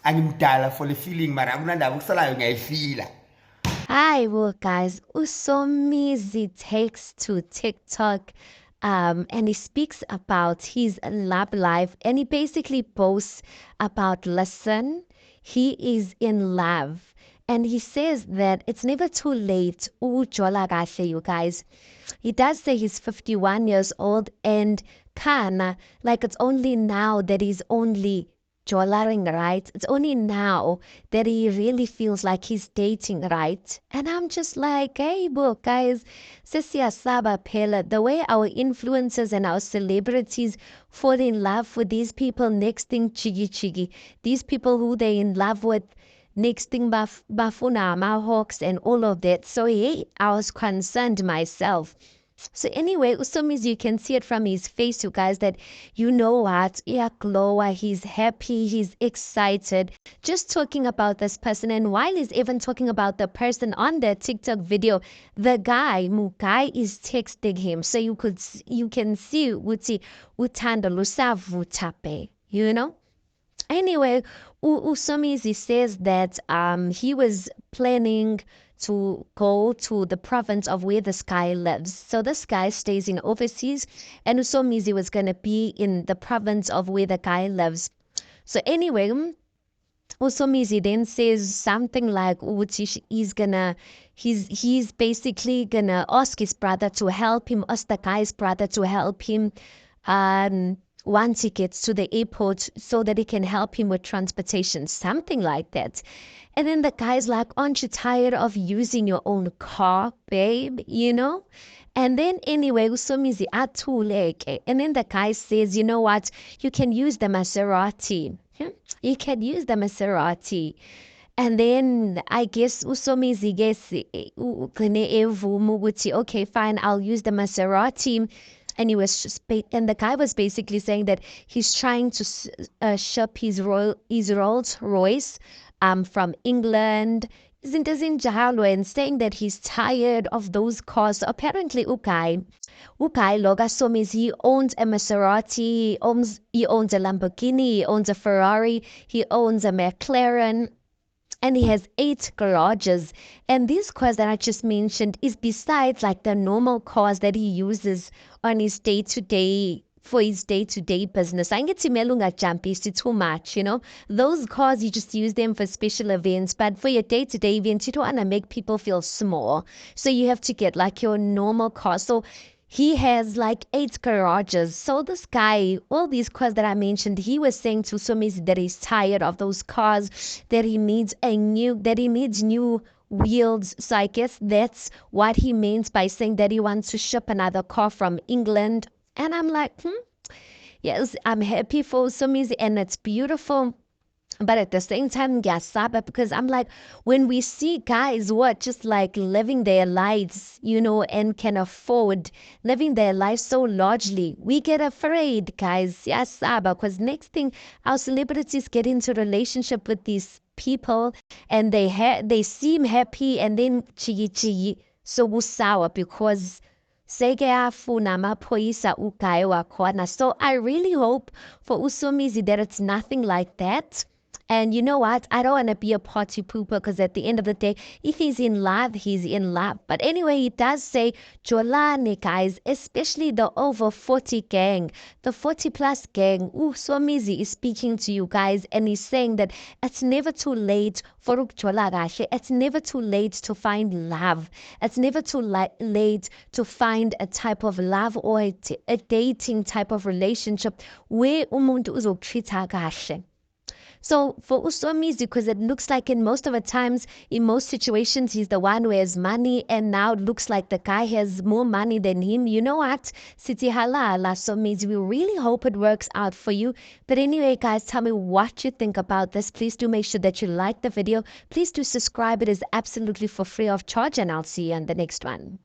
angimdala for le feeling mara akunandaba ukusalayo ngiyayifila. Hi, well, guys, Usomizi takes to TikTok and he speaks about his love life and he basically posts about, listen, he is in love. And he says that it's never too late. Ujola kahle, you guys. He does say he's 51 years old and kana, like it's only now that he's only jolaring, right? It's only now that he really feels like he's dating, right? And I'm just like, hey, book, guys, Sisia Saba Pela, the way our influencers and our celebrities fall in love with these people, next thing, chigi chigi, these people who they in love with, next thing, bafuna, mahawks, and all of that. So, hey, I was concerned myself. So anyway, Usomis, you can see it from his face, you guys, that you know what, Glowa, he's happy, he's excited, just talking about this person. And while he's even talking about the person on the TikTok video, the guy, Mukai, is texting him. So you can see Uti Utanda Lusavutape, you know? Anyway, Usomizi says that he was planning to go to the province of where this guy lives. So this guy stays in overseas, and Usomizi was going to be in the province of where the guy lives. So anyway, Usomizi then says something like he's basically gonna ask his brother to help him, ask the guy's brother to help him one ticket to the airport so that he can help him with transportation, something like that. And then the guy's like, aren't you tired of using your own car, babe? You know? And then anyway, Usomizi atuleke. And then the guy says, you know what? You can use the Maserati. You can use the Maserati. And then I guess Usomizi guess okay, fine, I'll use the Maserati. And and the guy was basically saying that he's trying to ship his Rolls Royce from England. Izinto ezinjalo, and saying that he's tired of those cars. So apparently, Ukai Loga Somis, he owns a Maserati, he owns a Lamborghini, he owns a Ferrari, he owns a McLaren, and he has 8 garages. And these cars that I just mentioned is besides like the normal cars that he uses on his day-to-day for his day-to-day business. I get melunga jumpy, it's too much, you know. Those cars you just use them for special events, but for your day-to-day events, you don't want to make people feel small. So you have to get like your normal car. So he has like 8 garages. So this guy, all these cars that I mentioned, he was saying to Somis that he's tired of those cars, that he needs new wheels. So I guess that's what he means by saying that he wants to ship another car from England. And I'm like, yes, I'm happy for Somis and it's beautiful. But at the same time, gasaba, because I'm like, when we see guys what just like living their lives, you know, and can afford living their lives so largely, we get afraid, guys. Yasaba, because next thing our celebrities get into relationship with these people and they seem happy and then chigi so usawa because Segeafuna mapoisa ukaiwa kwana. So I really hope for Usomizi that it's nothing like that. And you know what? I don't want to be a party pooper because at the end of the day, if he's in love, he's in love. But anyway, he does say, Jolane, guys, especially the over 40 gang, the 40 plus gang. Somizi is speaking to you guys and he's saying that it's never too late for Jola. It's never too late to find love. It's never too late to find a type of love or a dating type of relationship where umuntu uzokutreat kahle. So for Usomizi, because it looks like in most of the times, in most situations, he's the one who has money, and now it looks like the guy has more money than him. You know what? Siti halala Somizi, we really hope it works out for you. But anyway, guys, tell me what you think about this. Please do make sure that you like the video. Please do subscribe. It is absolutely for free of charge, and I'll see you on the next one.